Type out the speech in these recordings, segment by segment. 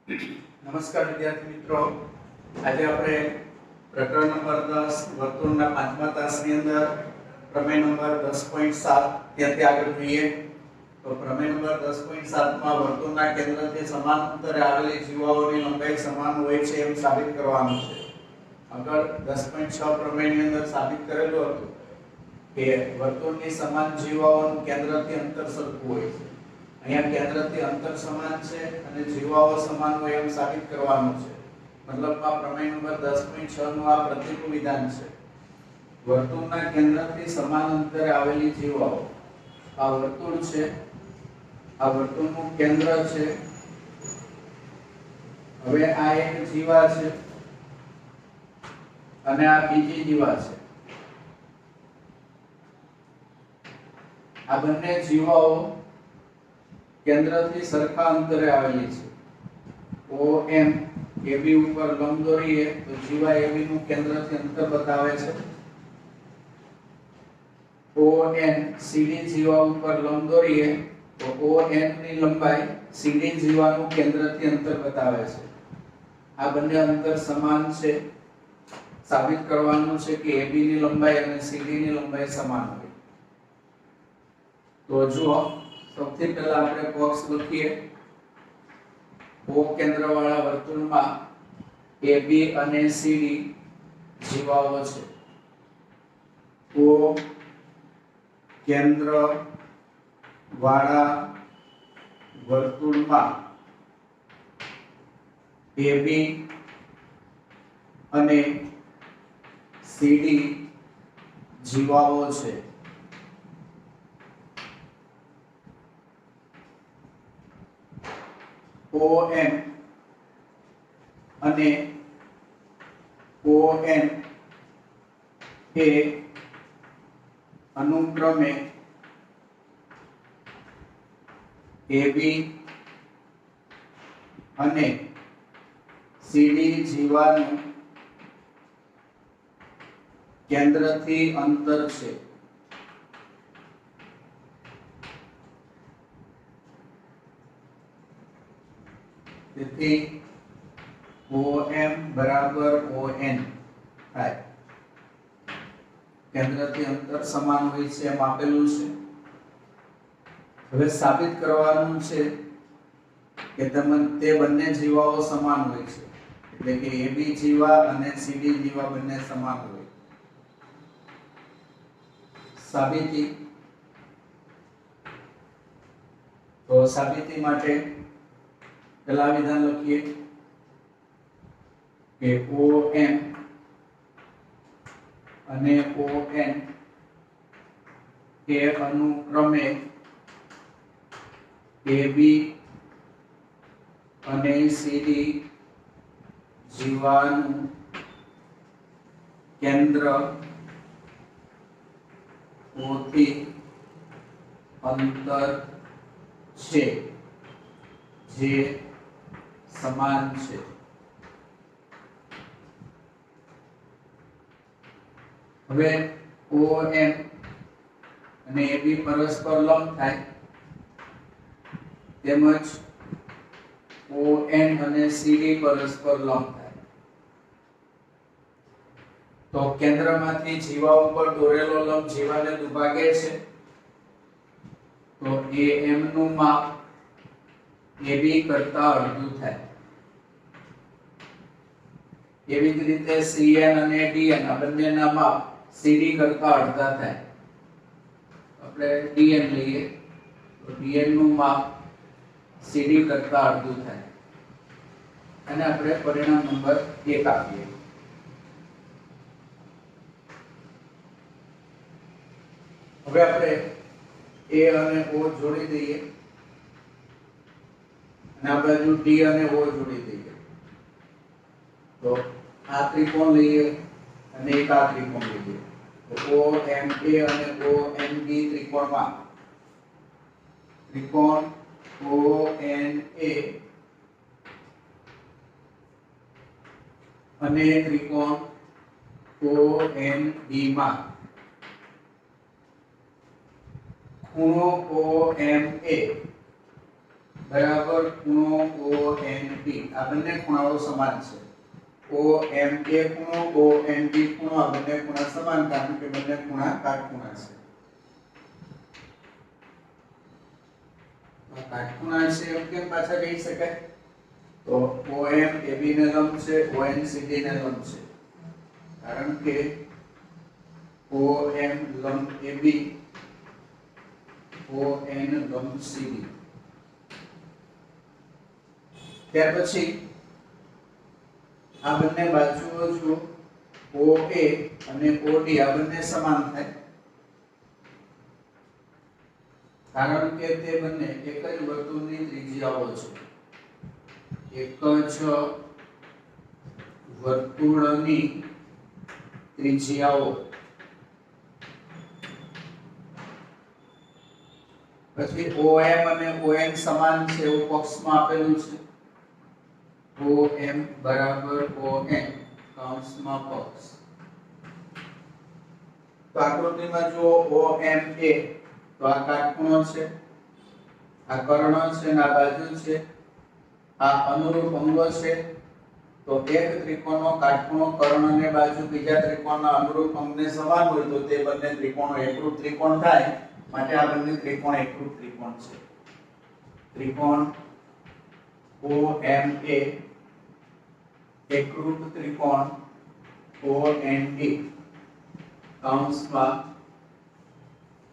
નમસ્કાર વિદ્યાર્થી મિત્રો, આજે આપણે પ્રકરણ નંબર 10 વર્તુળના પાંચમા તાસની અંદર પ્રમેય નંબર 10.7 ત્યાંથી આગળ જોઈએ. તો પ્રમેય નંબર 10.7 માં વર્તુળના કેન્દ્રથી સમાન અંતરે આવેલી જીવાઓની લંબાઈ સમાન હોય છે એમ સાબિત કરવાનું છે. આગળ 10.6 પ્રમેયની અંદર સાબિત કરેલું હતું કે વર્તુળની સમાન જીવાઓનું કેન્દ્રથી અંતર સરખું હોય છે. અહીંયા કેન્દ્રથી અંતર સમાન છે અને જીવાઓ સમાન હોય એમ સાબિત કરવાનું છે. મતલબમાં પ્રમેય નંબર 10.6 નું આ પ્રતિકૂળ વિધાન છે. વર્તુળના કેન્દ્રથી સમાન અંતરે આવેલી જીવાઓ, આ વર્તુળ છે, આ વર્તુળનું કેન્દ્ર છે. હવે આ એક જીવા છે અને આ બીજી જીવા છે. આ બંને જીવાઓ કેન્દ્રથી સરખા અંતરે આવેલી છે. OM AB ઉપર લંબ દોરીએ તો જીવા AB નું કેન્દ્રથી અંતર બતાવે છે. ON CD જીવા ઉપર લંબ દોરીએ તો ON ની લંબાઈ CD જીવાનું કેન્દ્રથી અંતર બતાવે છે. આ બંને અંતર સમાન છે. સાબિત કરવાનું છે કે AB ની લંબાઈ અને CD ની લંબાઈ સમાન હોય. તો જુઓ, સૌથી પહેલા આપણે બોક્સ લખીએ. O કેન્દ્ર વાળા વર્તુળમાં AB અને CD જીવાઓ છે. O કેન્દ્ર વાળા વર્તુળમાં AB અને CD જીવાઓ છે. OM અને ON એ અનુક્રમે AB અને CD જીવાનું કેન્દ્રથી અંતર છે. તેથી OM બરાબર ON થાય. કેન્દ્રથી અંતર સમાન હોય છે એમ આપેલું છે. હવે સાબિત કરવાનું છે કે તે બંને જીવાઓ સમાન હોય છે. એટલે કે AB જીવા અને CD જીવા બંને સમાન હોય. સાબિતી. તો સાબિતી માટે પહેલા વિધાન લખીએ કે OM અને ON એ અનુક્રમે AB અને CD જીવાનું કેન્દ્ર O થી અંતર છે જે સમાન છે. હવે OM અને AB પરસ્પર લંબ થાય, તેમજ ON અને CD પરસ્પર લંબ થાય. તો કેન્દ્રમાંથી જીવા ઉપર દોરેલો લંબ જીવાને દુભાગે છે. તો AM નું માપ AB કરતા અડધું થાય. એવી જ રીતે CN અને DN આ બંનેના માપ CD કરતા અડધા થાય. આપણે DN લઈએ તો DN નું માપ CD કરતા અડધું થાય. અને આપણે પરિણામ નંબર 1 આપીએ. હવે આપણે A અને O જોડી દઈએ અને આ બાજુ D અને O જોડી દઈએ. તો આ ત્રિકોણ લઈએ અને એક આ ત્રિકોણ લઈએ. તો OMA અને ONB ત્રિકોણમાં ત્રિકોણ ONA અને ત્રિકોણ ONB માં ખૂણો OMA બરાબર ખૂણો OMP આ બંને ખૂણાઓ સમાન છે OMA ખૂણો OMB ખૂણો આ બંને ખૂણા સમાન કારણ કે બંને ખૂણા કાટખૂણા છે કાટખૂણા છે એમ કેમ પાછા કહી શકાય તો OM AB ને લંબ છે ON CD ને લંબ છે કારણ કે OM લંબ AB ON લંબ CD ત્યાર પછી આ બંને બાજુઓ જો OA અને OD આ બંને સમાન થાય કારણ કે તે બંને એક જ વર્તુળની ત્રિજ્યાઓ છે એક જ વર્તુળની ત્રિજ્યાઓ પછી OM અને ON સમાન છે એવું પક્ષમાં આપેલું છે OM બરાબર ON કૌંસમાં પક્ષ તો આકૃતિમાં જો OMA તો આ કાટખૂણો છે આ કર્ણ છે અને આ બાજુ છે આ અનુરૂપ અંગો છે તો એક ત્રિકોણનો કાટખૂણો કર્ણ અને બાજુ બીજા ત્રિકોણના અનુરૂપ અંગને સમાન હોય તો તે બંને ત્રિકોણો એકરૂપ ત્રિકોણ થાય માટે આ બંને ત્રિકોણ એકરૂપ ત્રિકોણ છે ત્રિકોણ OMA એકરૂપ ત્રિકોણ OND કૌંસમાં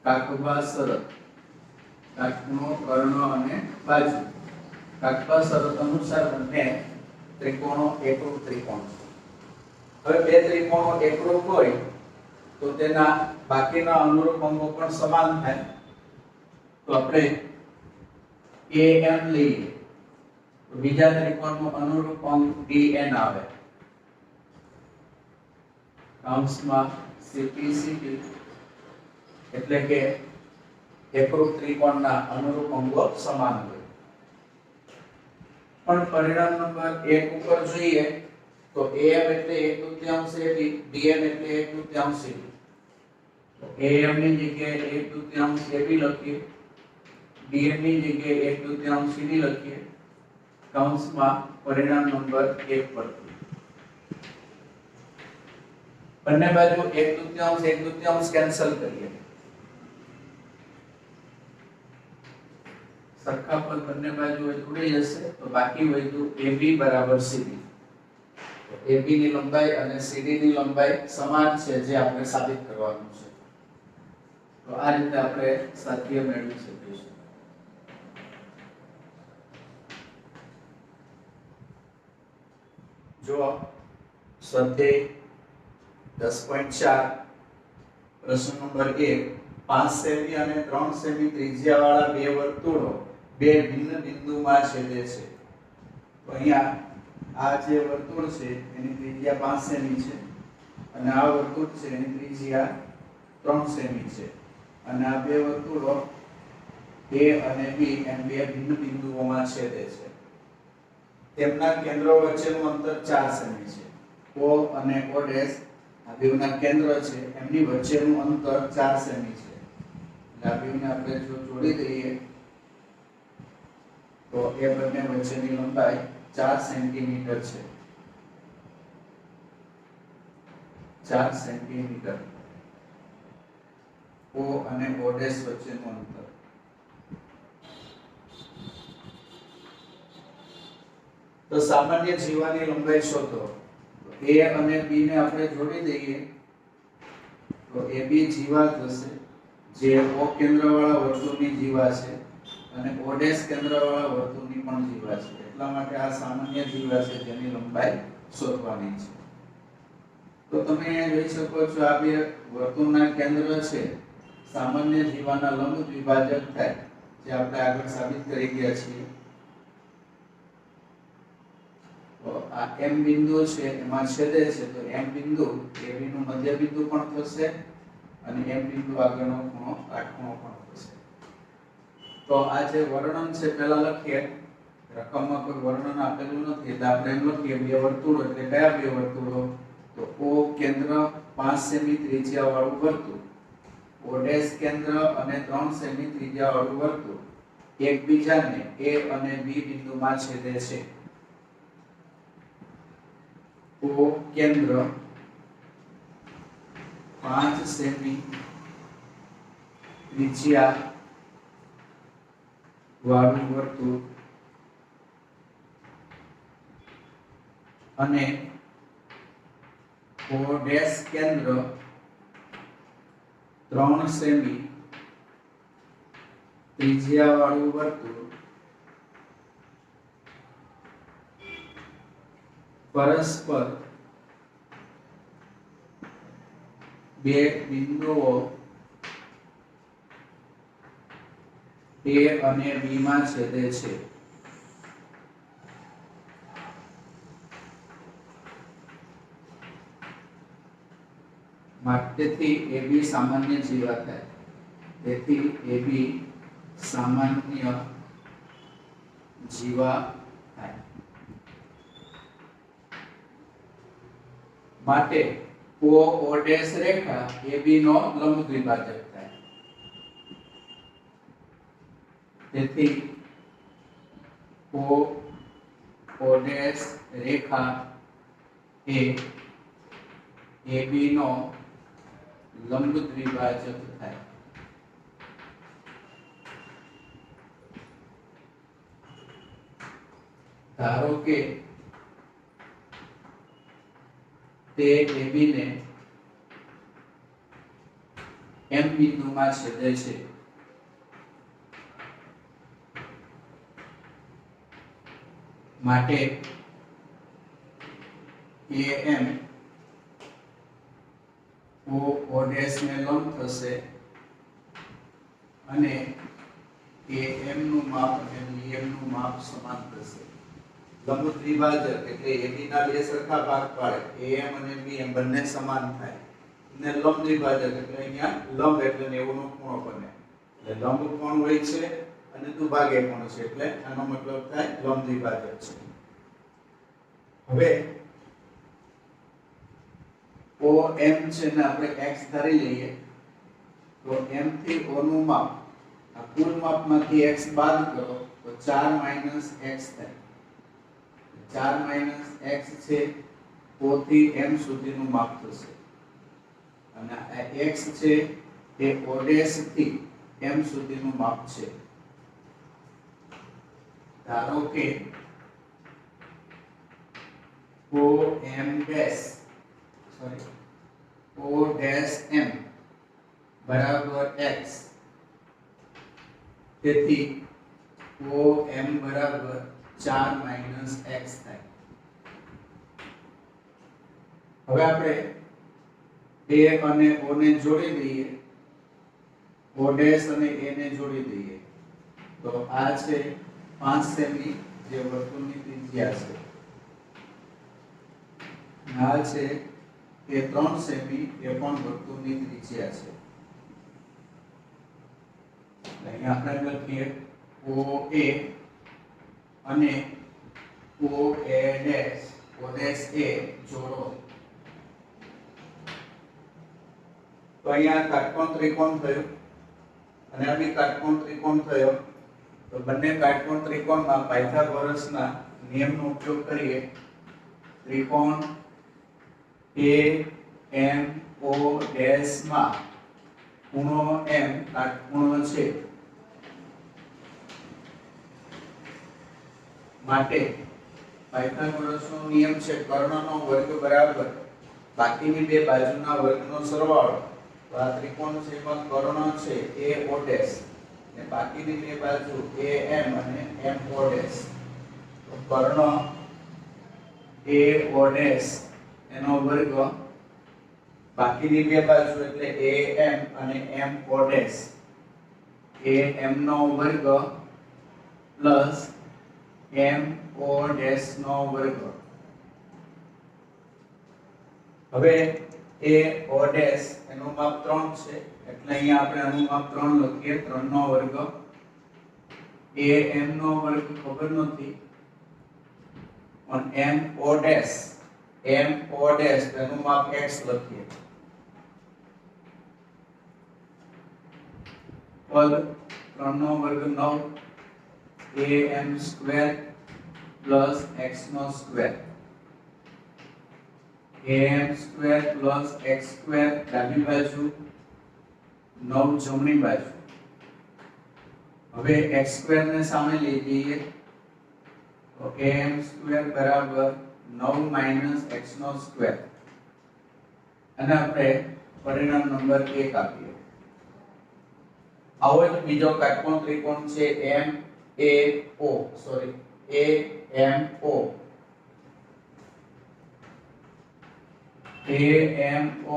કાકબા શરત કાટખૂણો કર્ણ અને બાજુ કાકબા શરત અનુસાર બંને ત્રિકોણો એકરૂપ ત્રિકોણ છે હવે બે ત્રિકોણો એકરૂપ હોય તો તેના બાકીના અનુરૂપ અંગો પણ સમાન થાય તો આપણે AM લઈએ તો બીજા ત્રિકોણનું અનુરૂપ અંગ DN આવે કૌંસમાં CPCD એટલે કે એકરૂપ ત્રિકોણના અનુરૂપ અંગો સમાન હોય પણ પરિણામ નંબર 1 ઉપર જોઈએ તો AM એટલે 1/3 AB DN એટલે 1/3 CD તો AM ની જગ્યાએ 1/3 AB લખીએ DN ની જગ્યાએ 1/3 CD લખીએ કૌંસમાં પરિણામ નંબર 1 પરથી બંને બાજુ 1/3 કેન્સલ કરીએ સરખા પદ બંને બાજુ જોડી જશે તો બાકી વધ્યું AB બરાબર CD તો AB ની લંબાઈ અને CD ની લંબાઈ સમાન છે જે આપણે સાબિત કરવાનું છે તો આ રીતે આપણે સાધ્ય મેળવી શકીશું જો સ્વાધ્યાય 10.4 પ્રશ્ન નંબર 1 5 સેમી અને 3 સેમી ત્રિજ્યાવાળા બે વર્તુળો બે ભિન્ન બિંદુમાં છેદે છે તો અહીંયા આ જે વર્તુળ છે એની ત્રિજ્યા 5 સેમી છે અને આ વર્તુળ છે એની ત્રિજ્યા 3 સેમી છે અને આ બે વર્તુળો A અને B એમ બે ભિન્ન બિંદુઓમાં છેદે છે તેમના કેન્દ્રો વચ્ચેનું અંતર 4 સેમી છે O અને O' આ બેના કેન્દ્ર છે એમની વચ્ચેનું અંતર 4 સેમી છે એટલે આ બેને આપણે જો જોડી દઈએ તો એ બંને વચ્ચેની લંબાઈ 4 સેન્ટીમીટર છે 4 સેન્ટીમીટર O અને O' વચ્ચેનું અંતર તો સામાન્ય જીવાની લંબાઈ શોધો A અને B ને આપણે જોડી દઈએ તો AB જીવા થશે જે O કેન્દ્રવાળા વર્તુળની જીવા છે અને O' કેન્દ્રવાળા વર્તુળની પણ જીવા છે એટલા માટે આ સામાન્ય જીવા છે જેની લંબાઈ શોધવાની છે તો તમે અહીંયા જોઈ શકો છો આ બે વર્તુળના કેન્દ્ર છે સામાન્ય જીવાના લંબ દ્વિભાજક થાય જે આપણે આગળ સાબિત કરી ગયા છીએ તો આ M બિંદુ છે એમાં છેદે છે તો M બિંદુ AB નું મધ્ય બિંદુ પણ થશે અને M બિંદુ આગળનો ખૂણો કાટખૂણો પણ થશે તો આ જે વર્ણન છે પહેલા લખીએ રકમમાં કોઈ વર્ણન આપેલું નથી એટલે આપણે એમ લખીએ બે વર્તુળો એટલે કયા બે વર્તુળો તો O કેન્દ્ર 5 સેમી ત્રિજ્યા વાળું વર્તુળ O' કેન્દ્ર અને 3 સેમી ત્રિજ્યા વાળું વર્તુળ એકબીજાને A અને B બિંદુમાં છેદે છે. O કેન્દ્ર 5 સેમી ત્રિજ્યા વાળું વર્તુળ અને O ડેશ કેન્દ્ર 3 સેમી ત્રિજ્યા વાળું વર્તુળ પરસ્પર બે બિંદુઓ A અને B માં છેદે છે. તેથી AB સામાન્ય જીવા થાય. તેથી AB સામાન્ય જીવા થાય. માટે O ડેશ રેખા AB નો લંબ દ્વિભાજક થાય. તેથી O ડેશ રેખા એ AB નો લંબ દ્વિભાજક થાય. ધારો કે તે AB ને M બિંદુમાં છેદે છે. માટે AM O ડેશ ને લંબ થશે અને AM નું માપ અને BM નું માપ સમાન થશે. લંબ દ્વિભાજક એટલે AB ના બે સરખા ભાગ પાડે, AM અને BM બંને સમાન થાય. ને લંબ દ્વિભાજક એટલે અહીંયા લંબ એટલે 90 નો ખૂણો બને. એટલે લંબ કોણ હોય છે અને દુભાગે કોણ છે એટલે આનો મતલબ થાય લંબ દ્વિભાજક છે. હવે OM છે ને આપણે x ધારી લઈએ તો M થી O નું માપ આ કુલ માપમાંથી x બાદ કરો તો 4 - x થાય. 4 - x છે O થી M સુધીનું માપ થશે અને આ x છે એ O ડેશ થી M સુધીનું માપ છે. ધારો કે O ડેશ M બરાબર x. તેથી OM બરાબર 4 - x થાય. હવે આપણે A અને O ને જોડી દઈએ. O ડેશ અને A ને જોડી દઈએ તો આ છે 5 સેમી જે વર્તુળની ત્રિજ્યા છે. આ છે એ 3 સેમી એ પણ વર્તુળની ત્રિજ્યા છે. અહીંયા આપણે લખીએ OA અને OA dash O dash A જોડો તો અહીંયા કાટકોણ ત્રિકોણ થયો અને આ બી કાટકોણ ત્રિકોણ થયો. તો બંને કાટકોણ ત્રિકોણમાં પાયથાગોરસના નિયમનો ઉપયોગ કરીએ. ત્રિકોણ AMO ડેશ માં ખૂણો M કાટખૂણો છે. માટે પાયથાગોરસનો નિયમ છે કર્ણનો વર્ગ બરાબર બાકીની બે બાજુના વર્ગનો સરવાળો. તો આ ત્રિકોણ છે એમાં કર્ણ છે AO ડેશ અને બાકીની બે બાજુ AM અને MO ડેશ. તો કર્ણ AO ડેશ એનો વર્ગ બાકીની બે બાજુ એટલે AM અને MO ડેશ AM નો વર્ગ પ્લસ MO ડેશ નો વર્ગ. હવે AO ડેશ એનું માપ 3 છે એટલે અહીંયા આપણે આનું માપ 3 લખીએ. 3 નો વર્ગ. AM નો વર્ગ ખબર નથી પણ MO ડેશ એનું માપ x લખીએ. પદ 3 નો વર્ગ 9 am સ્ક્વેર પ્લસ x નો square am square plus x square ડાબી બાજુ 9 જમણી બાજુ હવે x સ્ક્વેર ને સામે લઈ જઈએ તો am સ્ક્વેર બરાબર 9 - x નો સ્ક્વેર અને આપણે પરિણામ નંબર 1 આપીએ આવો જ બીજો કાટકોણ ત્રિકોણ છે AMO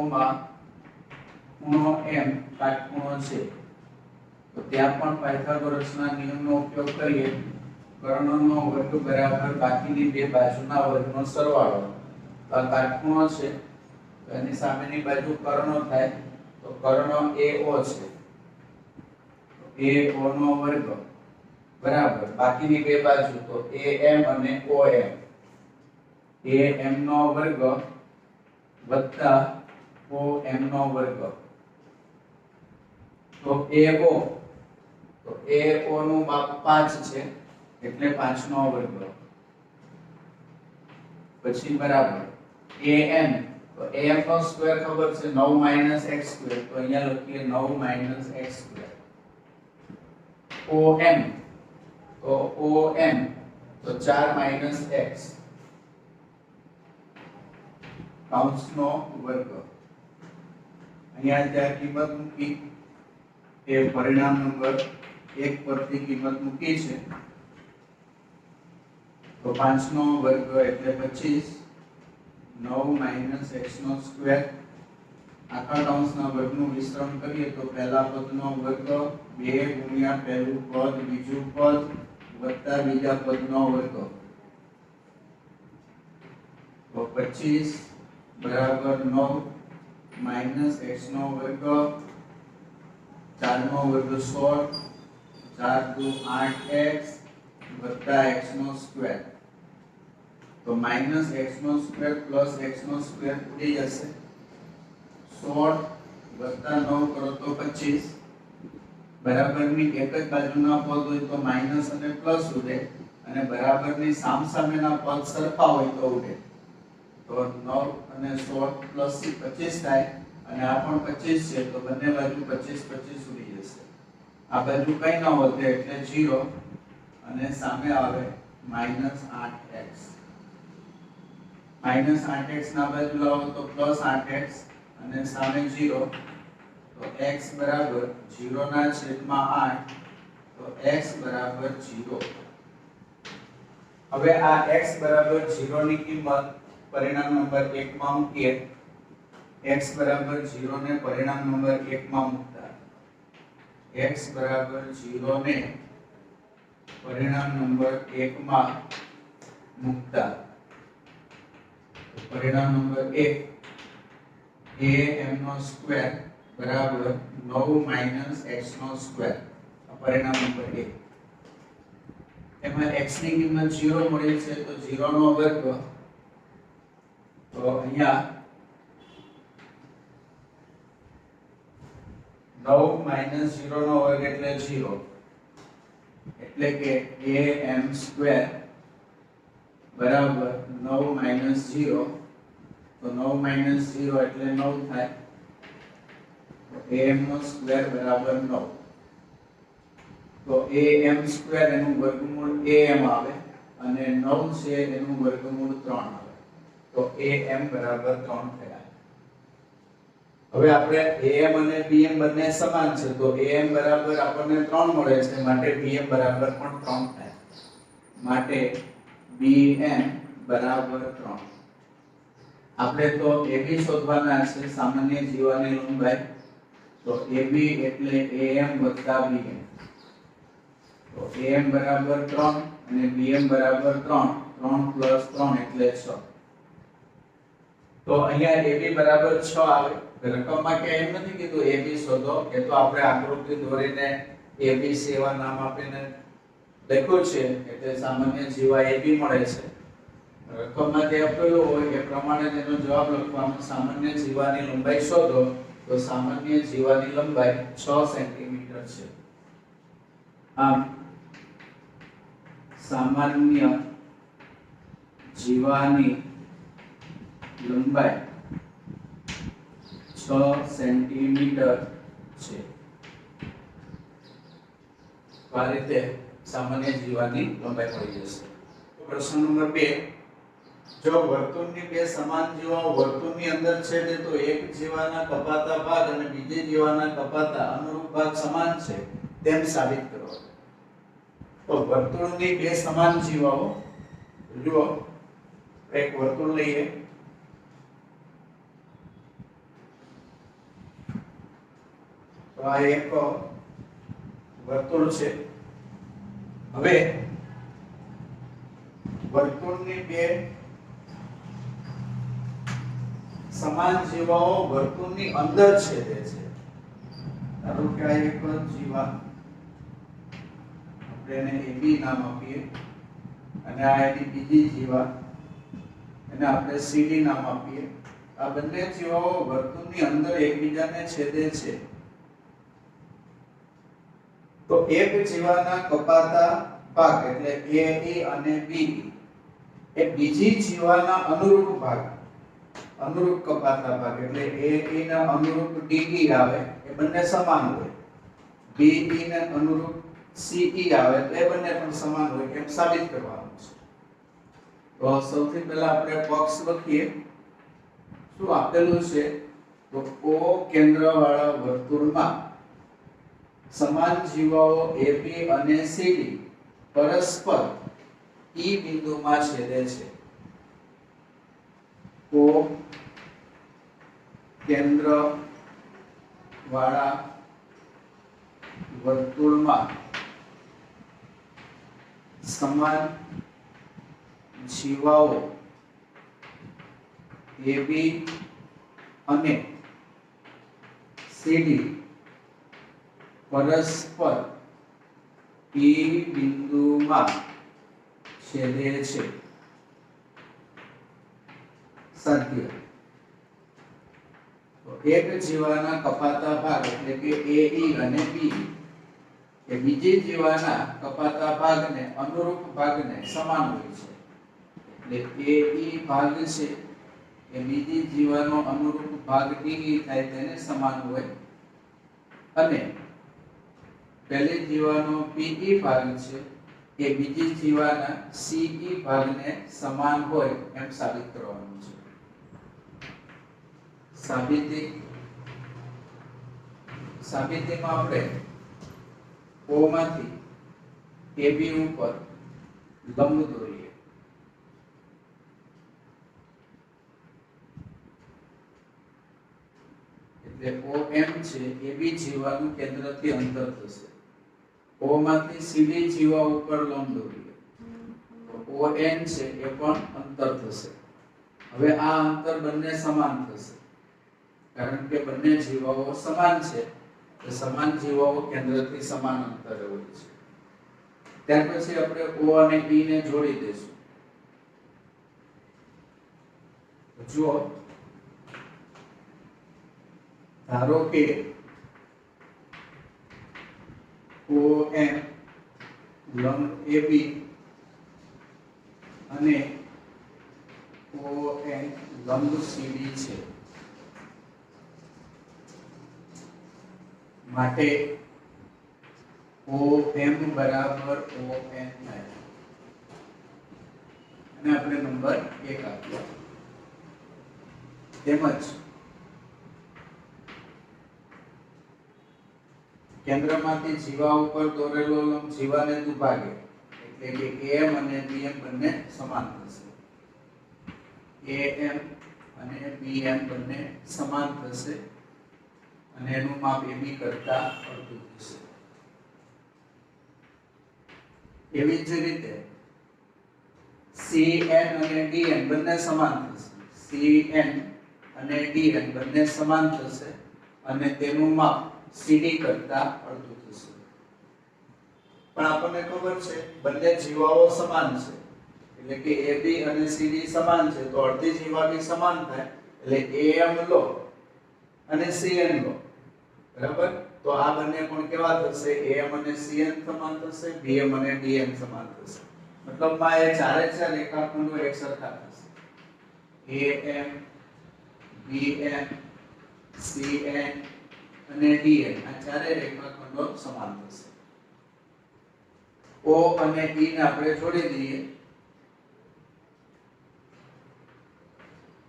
માં ખૂણો m કાટખૂણો છે તો ત્યાં પણ પાયથાગોરસના નિયમનો ઉપયોગ કરીએ કર્ણનો વર્ગ બરાબર બાકીની બે બાજુના વર્ગનો સરવાળો આ કાટખૂણો છે તો એની સામેની બાજુ કર્ણો થાય તો કર્ણ AO છે AO નો વર્ગ બરાબર બાકીની બે બાજુ તો AM અને OM AM નો વર્ગ વત્તા OM નો વર્ગ તો AO નું માપ 5 છે એટલે 5 નો વર્ગ પછી બરાબર AM તો AM નો સ્ક્વેર ખબર છે 9 - x સ્ક્વેર તો અહીંયા લખીએ 9 - x સ્ક્વેર OM તો 4 - x કૌંસનો વર્ગ અહીંયા જે કિંમત મૂકી એ પરિણામ નંબર 1 પરથી કિંમત મૂકી છે તો 5 નો વર્ગ એટલે 25 9 - x નો સ્ક્વેર આખા કૌંસના વર્ગનું વિસ્તરણ કરીએ તો પહેલા પદનો વર્ગ 2 ગુણ્યા પહેલું પદ બીજું પદ વત્તા બીજા પદનો વર્ગ તો 25 બરાબર 9 - x નો વર્ગ 4 નો વર્ગ 16 4 × 2 = 8x વત્તા x નો સ્ક્વેર તો -x નો સ્ક્વેર પ્લસ x નો સ્ક્વેર ઉડી જશે 16 વત્તા 9 કરો તો 25 બરાબરની એક જ બાજુના પદ હોય તો માઈનસ અને પ્લસ ઉડે અને બરાબરની સામસામેના પદ સરખા હોય તો ઉડે તો 9 અને 16 પ્લસ 25 થાય અને આ પણ 25 છે તો બંને બાજુ 25 25 ઉડી જશે આ બાજુ કઈ ન વધે એટલે 0 અને સામે આવે -8x -8x ના બાજુ લાવો તો +8x અને સામે 0 તો x બરાબર 0 ના છેદમાં 8 તો x બરાબર 0 હવે આ x બરાબર 0 ની કિંમત પરિણામ નંબર 1 માં મૂકીએ x બરાબર 0 ને પરિણામ નંબર 1 માં મૂકતા x બરાબર 0 ને પરિણામ નંબર 1 માં મૂકતા પરિણામ નંબર 1 am નો સ્ક્વેર બરાબર 9 - x નો સ્ક્વેર આ પરિણામ નંબર 1 એમાં x ની કિંમત 0 મળી છે તો 0 નો વર્ગ તો અહીંયા 9 - 0 નો વર્ગ એટલે 0 એટલે કે am સ્ક્વેર બરાબર 9 - 0 તો 9 - 0 એટલે 9 થાય તો am નો સ્ક્વેર બરાબર 9 તો am સ્ક્વેર એનું વર્ગમૂળ am આવે અને 9 છે એનું વર્ગમૂળ 3 આવે તો am બરાબર 3 થયા હવે આપણે am અને bm બંને સમાન છે તો am બરાબર આપણને 3 મળે છે માટે bm બરાબર પણ 3 થાય માટે bm બરાબર 3 આપણે તો ab શોધવાના છે સામાન્ય જીવાની લંબાઈ તો ab એટલે am વત્તા bm તો am બરાબર 3 અને bm બરાબર 3 3 + 3 એટલે 6 તો અહીંયા ab બરાબર 6 આવે રકમમાં કે એમ નથી કીધું ab શોધો એ તો આપણે આકૃતિ દોરીને abc એવા નામ આપીને લખ્યું છે એટલે સામાન્ય જીવા ab મળે છે રકમમાં જે આપેલું હોય એ પ્રમાણે તેનો જવાબ લખવાનો સામાન્ય જીવાની લંબાઈ શોધો તો સામાન્ય જીવાની લંબાઈ 6 સેન્ટીમીટર છે આમ सामान्य जीवानी लंबाई 6 सेंटीमीटर છે। આ રીતે સામાન્ય જીવાની લંબાઈ મળી જશે। પ્રશ્ન નંબર 2, જો વર્તુળની બે સમાન જીવાઓ વર્તુળની અંદર છેદે તો એક જીવાના કપાતા ભાગ અને બીજી જીવાના કપાતા અનુરૂપ ભાગ સમાન છે તેમ સાબિત કરો। તો વર્તુળની બે સમાન જીવાઓ, જુઓ એક વર્તુળ લઈએ, તો આ એક વર્તુળ છે। હવે વર્તુળની બે સમાન જીવાઓ વર્તુળની અંદર છેદે છે। ધારો કે આ એક જીવા, આપણે એને AB નામ આપીએ, અને આ એની બીજી જીવા, એને આપણે CD નામ આપીએ। આ બંને જીવાઓ વર્તુળની અંદર એકબીજાને છેદે છે। તો એક જીવાના કપાતા ભાગ એટલે AE અને BE એ બીજી જીવાના અનુરૂપ ભાગ, અનુરૂપ કપાતા ભાગ એટલે AE ના અનુરૂપ DE આવે એ બંને સમાન હોય, BE ને અનુરૂપ CE આવે તો એ બંને પણ સમાન હોય એમ સાબિત કરવાનું છે। તો સૌથી પહેલા આપણે પક્ષ લખીએ। શું આપેલું છે? તો O કેન્દ્રવાળા વર્તુળમાં સમાન જીવાઓ AB અને CD પરસ્પર E બિંદુમાં છેદે છે। O કેન્દ્રવાળા વર્તુળમાં સમાન જીવાઓ AB અને CD પરસ્પર E બિંદુમાં છેદે છે। સાધ્ય તો એક જીવાના કપાતા ભાગ એટલે કે AE અને BE એ બીજી જીવાના કપાતા ભાગને અનુરૂપ ભાગને સમાન હોય છે। એટલે AE ભાગ છે એ બીજી જીવાનો અનુરૂપ ભાગ DE થાય તેને સમાન હોય, અને પહેલી જીવાનો PE ભાગ છે એ બીજી જીવાના CE ભાગને સમાન હોય એમ સાબિત કરવાનું છે। સાબિતીમાં આપણે O માંથી AB ઉપર લંબ દોરીએ। એટલે OM છે AB જીવાનું કેન્દ્રથી અંતર થશે। O માંથી CD જીવા ઉપર લંબ દોરીએ તો ON છે એ પણ અંતર થશે। હવે આ અંતર બંને સમાન થશે, કારણ કે બંને જીવાઓ સમાન છે, તો સમાન જીવાઓ કેન્દ્રથી સમાન અંતરે હોય છે। ત્યાર પછી આપણે O અને E ને જોડી દઈશું। જુઓ, ધારો કે OM લંબ AB અને ON લંબ CD છે, માટે OM બરાબર ON થાય, અને આપણે નંબર 1 આપ્યો। તેમજ કેન્દ્રમાંથી જીવા ઉપર દોરેલો લંબ જીવાને દુભાગે, એટલે કે AM અને BM બંને સમાન થશે। AM અને BM બંને સમાન થશે, અને એનું માપ AB કરતા અડધું થશે। એવી જ રીતે CN અને DN બંને સમાન થશે। CN અને DN બંને સમાન થશે, અને તેનું માપ CD કરતા અડધું થશે। પણ આપણને ખબર છે બંને જીવાઓ સમાન છે, એટલે કે AB અને CD સમાન છે તો અડધી જીવા બી સમાન થાય, એટલે AM લો અને CN લો, બરાબર। તો આ બંને પણ કેવા થશે? AM અને CN સમાન થશે, BM અને DN સમાન થશે। મતલબમાં એ ચારે ચાર રેખાખંડો એક સરખા થશે. AM, BN, CN અને DN આ ચારે રેખાખંડો સમાન થશે. O અને E ને આપણે જોડી દઈએ.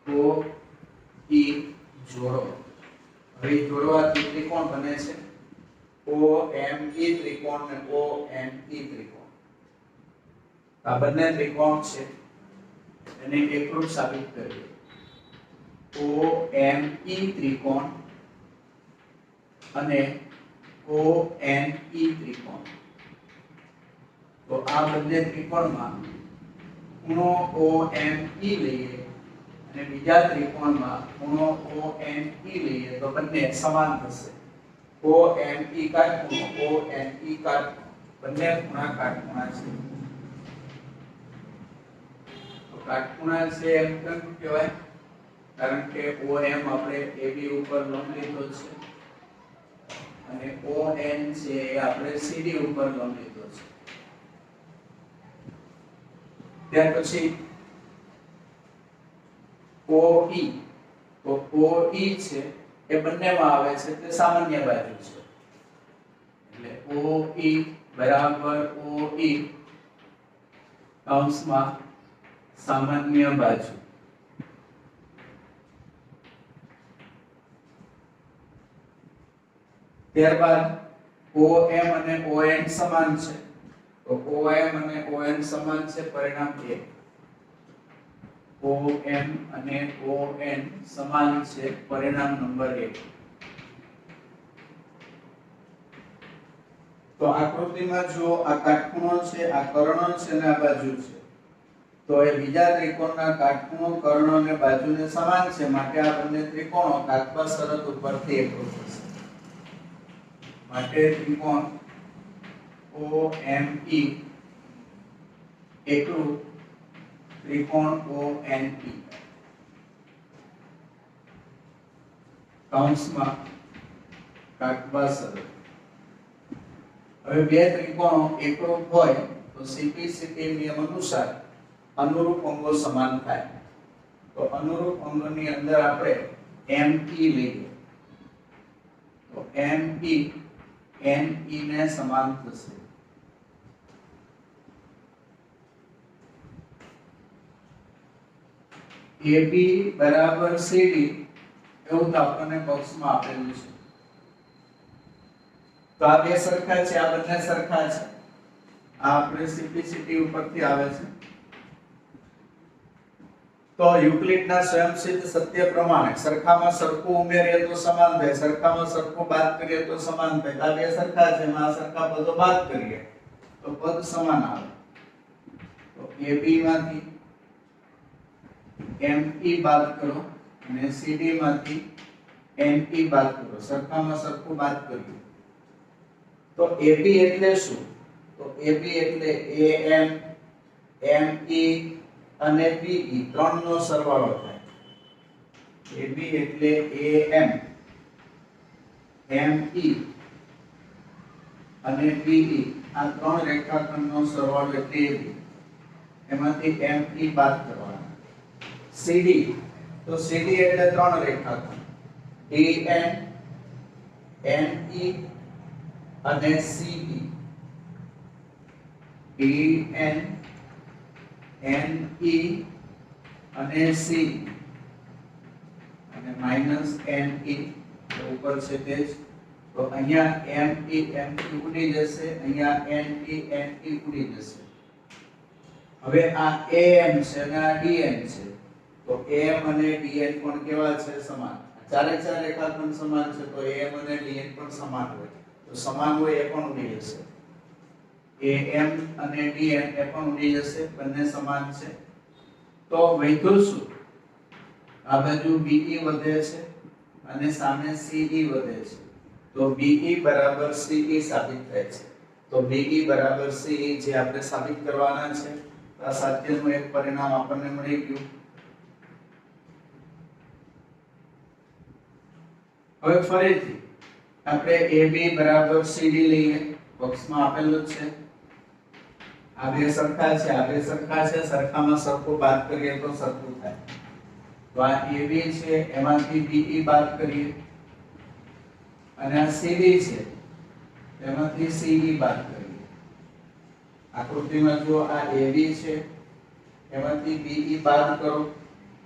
O E જોડો. હવે જોડવાથી ત્રિકોણ બને છે OME ત્રિકોણ અને ONE ત્રિકોણ. આ બંને ત્રિકોણ છે એને એકરૂપ સાબિત કરીએ. OME ત્રિકોણ અને ONE ત્રિકોણ. તો આ બંને ત્રિકોણમાં ખૂણો OME લઈએ અને બીજા ત્રિકોણમાં ખૂણો ONE લઈએ તો બંને સમાન થશે. OME કાટખૂણો ONE કાટખૂણો બંને ખૂણા કાટખૂણા છે. તો કાટખૂણા છે એમ કેમ કહેવાય? કારણ કે OM આપણે AB ઉપર લંબ લીધો છે અને ON છે એ આપણે CD ઉપર લંબ લીધો છે. ત્યાર પછી OE તો OE છે એ બંનેમાં આવે છે તે સામાન્ય બાજુ છે. એટલે OE બરાબર OE કૌંસમાં સામાન્ય બાજુ. ત્યારબાદ OM અને ON સમાન છે. તો OM અને ON સમાન છે પરિણામ 1. OM અને ON સમાન છે પરિણામ નંબર 1. તો આકૃતિમાં જો આ કાટખૂણો છે, આ કર્ણ છે અને આ બાજુ છે. તો એ બીજા ત્રિકોણના કાટખૂણો, કર્ણ અને બાજુને સમાન છે માટે આ બંને ત્રિકોણો કાકબા શરત ઉપરથી એકરૂપ થશે. માટે ત્રિકોણ OME એકરૂપ ત્રિકોણ ONE કૌંસમાં કાકબા શરત. હવે બે ત્રિકોણો એકરૂપ હોય તો CP/CT નિયમ અનુસાર અનુરૂપ અંગો સમાન થાય. તો અનુરૂપ અંગોની અંદર આપણે ME લઈએ તો ME NE ને સમાન થશે. AB બરાબર CD એવું તો આપણને બોક્સમાં આપેલું છે. તો આ બે સરખા છે, આ બંને સરખા છે. આ આપણે CP/CT ઉપરથી આવે છે. તો યુક્લિડના સ્વયંસિદ્ધ સત્ય પ્રમાણે સરખામાં સરખું ઉમેરીએ તો સમાન થાય, સરખામાં સરખું બાદ કરીએ તો સમાન થાય. આ બે સરખા છે, એમાં સરખા પદો બાદ કરીએ તો પદ સમાન આવે. તો AB માંથી ME બાદ કરો અને CD માંથી NE બાદ કરો. સરખામાં સરખું બાદ કરીએ તો AB એટલે શું? તો AB એટલે AM, ME અને PE ત્રણનો સરવાળો થાય. AB એટલે AM, ME અને PE આ ત્રણ રેખાખંડનો સરવાળો એટલે AB. એમાંથી ME બાદ કરવાનો. CD તો CD એટલે ત્રણ રેખાખંડ DN, NE અને CE. DN, NE અને CE અને માઈનસ NE ઉપર છે તે જ. તો અહીંયા ME ઉડી જશે, અહીંયા NE ઉડી જશે. હવે આ AM છે અને આ DN છે. તો AM અને DN પણ કેવા છે? સમાન. ચારે ચાર રેખાખંડ સમાન છે તો AM અને DN પણ સમાન હોય. તો સમાન હોય એ પણ ઉડી જશે. AM અને DN એ પણ ઉડી જશે, બંને સમાન છે. તો વધ્યું શું? આ બાજુ BE વધે છે અને સામે CE વધે છે. તો BE બરાબર CE સાબિત થાય છે. તો BE બરાબર CE જે આપણે સાબિત કરવાના છે. આ સાધ્યનું એક પરિણામ આપણને મળી ગયું. હવે ફરીથી આપણે AB બરાબર CD લઈએ. બોક્સમાં આપેલું છે. આ બે સરખા છે, આ બે સરખા છે, સરખામાં સરખું બાદ કરીએ તો સરખું થાય. તો આ AB છે એમાંથી BE બાદ કરીએ અને આ CD છે એમાંથી CE બાદ કરીએ. આકૃતિમાં જો આ AB છે એમાંથી BE બાદ કરો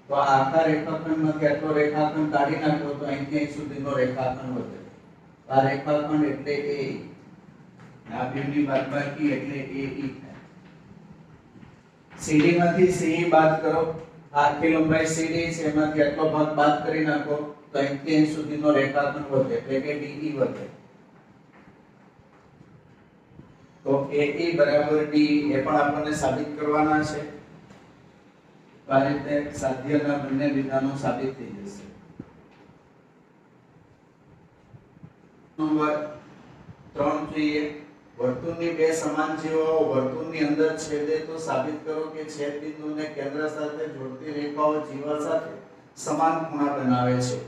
તો આ આખા રેખાખંડમાંથી આટલો રેખાખંડ કાઢી નાખો તો અહીંથી અહીં સુધીનો રેખાખંડ વધે. આ રેખાખંડ એટલે AE. આ બેની બાદબાકી એટલે AE થાય. CD માંથી CE બાદ કરો. આખી લંબાઈ CD છે એમાંથી આટલો ભાગ બાદ કરી નાખો તો અહીંથી અહીં સુધીનો રેખાખંડ વધે એટલે કે DE વધે. તો AE બરાબર DE એ પણ આપણને સાબિત કરવાના છે. આ રીતે સાધ્યના બંને વિધાનો સાબિત થઈ જશે. નંબર 3 જોઈએ. વર્તુળની બે સમાન જીવાઓ વર્તુળની અંદર છેદે તો સાબિત કરો કે છેદ બિંદુને કેન્દ્ર સાથે જોડતી રેખાઓ જીવા સાથે સમાન ખૂણા બનાવે છે.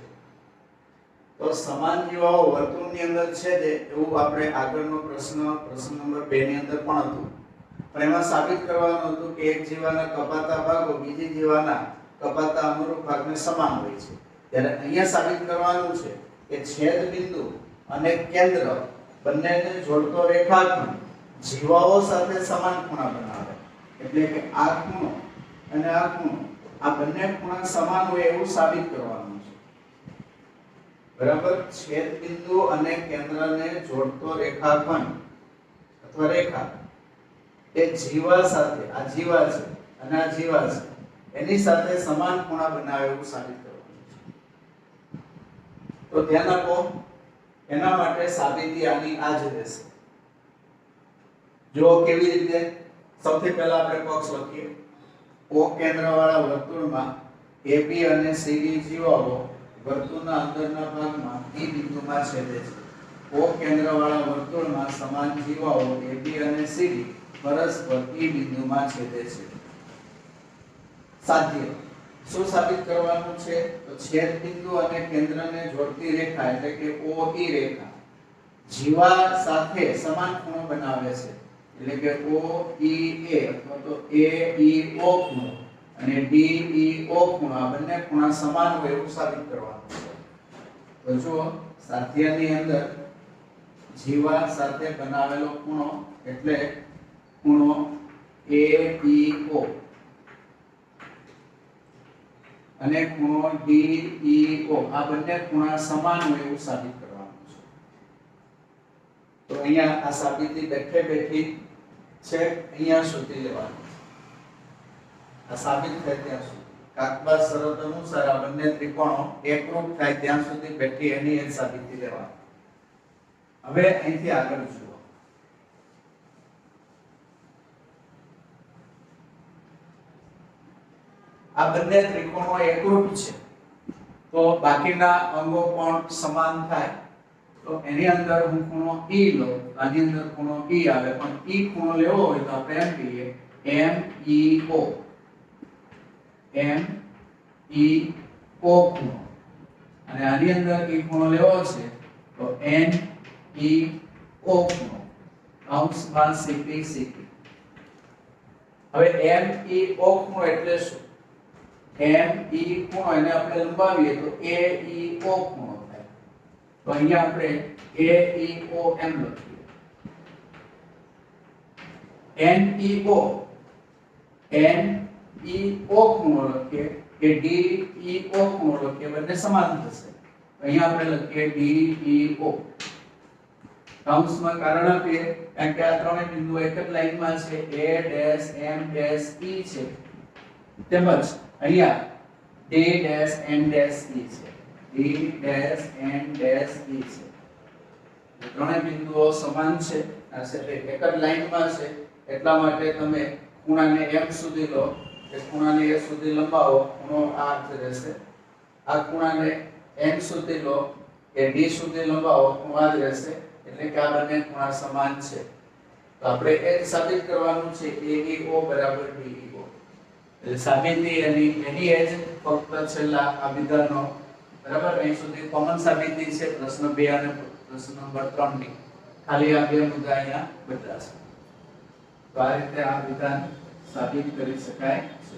તો સમાન જીવાઓ વર્તુળની અંદર છેદે એવું આપણે આગળનો પ્રશ્ન નંબર 2 ની અંદર પણ હતું. પણ એમાં સાબિત કરવાનું હતું કે એક જીવાના કપાતા ભાગો બીજી જીવાના કપાતા અનુરૂપ ભાગને સમાન હોય છે. ત્યારે અહીંયા સાબિત કરવાનું છે કે છેદ બિંદુ અને કેન્દ્ર બંનેને જોડતો રેખાખંડ જીવાઓ સાથે સમાન ખૂણા બનાવે. એટલે કે આ ખૂણો અને આ ખૂણો આ બંને ખૂણા સમાન હોય એવું સાબિત કરવાનું છે. બરાબર. છેદ બિંદુ અને કેન્દ્રને જોડતો રેખાખંડ અથવા રેખા એ જીવા સાથે, આ જીવા છે અને આ જીવા છે, એની સાથે સમાન ખૂણા બનાવે એવું સાબિત કરવાનું છે. તો ધ્યાન આપો. એના માટે સાબિતી આની આ જ રહેશે. જો કેવી રીતે? સૌથી પહેલા આપણે પક્ષ લખીએ. O કેન્દ્રવાળા વર્તુળમાં AB અને CD જીવાઓ વર્તુળના અંદરના ભાગમાં E બિંદુમાં છેદે છે. O કેન્દ્રવાળા વર્તુળમાં સમાન જીવાઓ AB અને CD પરસ્પર E બિંદુમાં છેદે છે. સાધ્ય શું સાબિત કરવાનું છે? તો છેદ બિંદુ અને કેન્દ્રને જોડતી રેખા એટલે કે OE રેખા જીવા સાથે સમાન ખૂણો બનાવે છે. એટલે કે OEA અથવા તો AEO ખૂણો અને DEO ખૂણો આ બંને ખૂણા સમાન હોય એવું સાબિત કરવાનું છે. તો જુઓ, સાધ્યની અંદર જીવા સાથે બનાવેલો ખૂણો એટલે ખૂણો AEO અને ખૂણો DEO આ બંને ખૂણા સમાન હોય એવું સાબિત કરવાનું છે. તો અહીંયા આ સાબિતી બેઠે બેઠી છે અહીંયા સુધી લેવાનું. આ સાબિત થાય ત્યાં સુધી કાકબા શરત અનુસાર આ બંને ત્રિકોણો એકરૂપ થાય ત્યાં સુધી બેઠી એની એ સાબિતી લેવાની. હવે અહીંથી આગળ જુઓ. આ બંને ત્રિકોણો એકરૂપ છે તો બાકીના અંગો પણ સમાન થાય. તો એની અંદર હું ખૂણો E લઉં, આની અંદર ખૂણો E આવે, પણ E ખૂણો લેવો હોય તો આપણે એમ કહીએ MEO. MEO ખૂણો. અને આની અંદર E ખૂણો લેવો છે તો NEO ખૂણો. કૌંસમાં CP CP. હવે MEO ખૂણો એટલે શું? ME ખૂણો એને આપણે લંબાવીએ તો AEO ખૂણો થાય. તો અહીંયા આપણે AEO એમ લખીએ. NEO ખૂણો લખીએ કે DEO ખૂણો લખીએ, બંને સમાન થશે. અહીંયા આપણે લખીએ DEO. કૌંસમાં કારણ આપીએ કારણ કે આ ત્રણેય બિંદુ એક જ લાઈનમાં છે. A dash M dash E છે. તેમજ અહીંયા D dash N dash E છે. D dash N dash E છે. ત્રણેય બિંદુઓ સમાન છે, આ છે એક જ લાઈનમાં છે. એટલા માટે તમે ખૂણાને M સુધી લો કે ખૂણાને A સુધી લંબાવો, ખૂણો આ રહેશે. આ ખૂણાને N સુધી લો કે D સુધી લંબાવો, ખૂણો આ રહેશે. એટલે કે આ બંને ખૂણા સમાન છે. તો આપણે એ સાબિત કરવાનું છે AEO બરાબર DEO. એટલે સાબિતી એની એ જ ફક્ત છેલ્લા આ વિધાનો બરાબર અહીં સુધી કોમન સાબિતી છે પ્રશ્ન 2 અને પ્રશ્ન નંબર 3 ની. ખાલી આ બે મુદ્દા અહીંયા બદલાશે. તો આ રીતે આ વિધાન સાબિત કરી શકાય છે.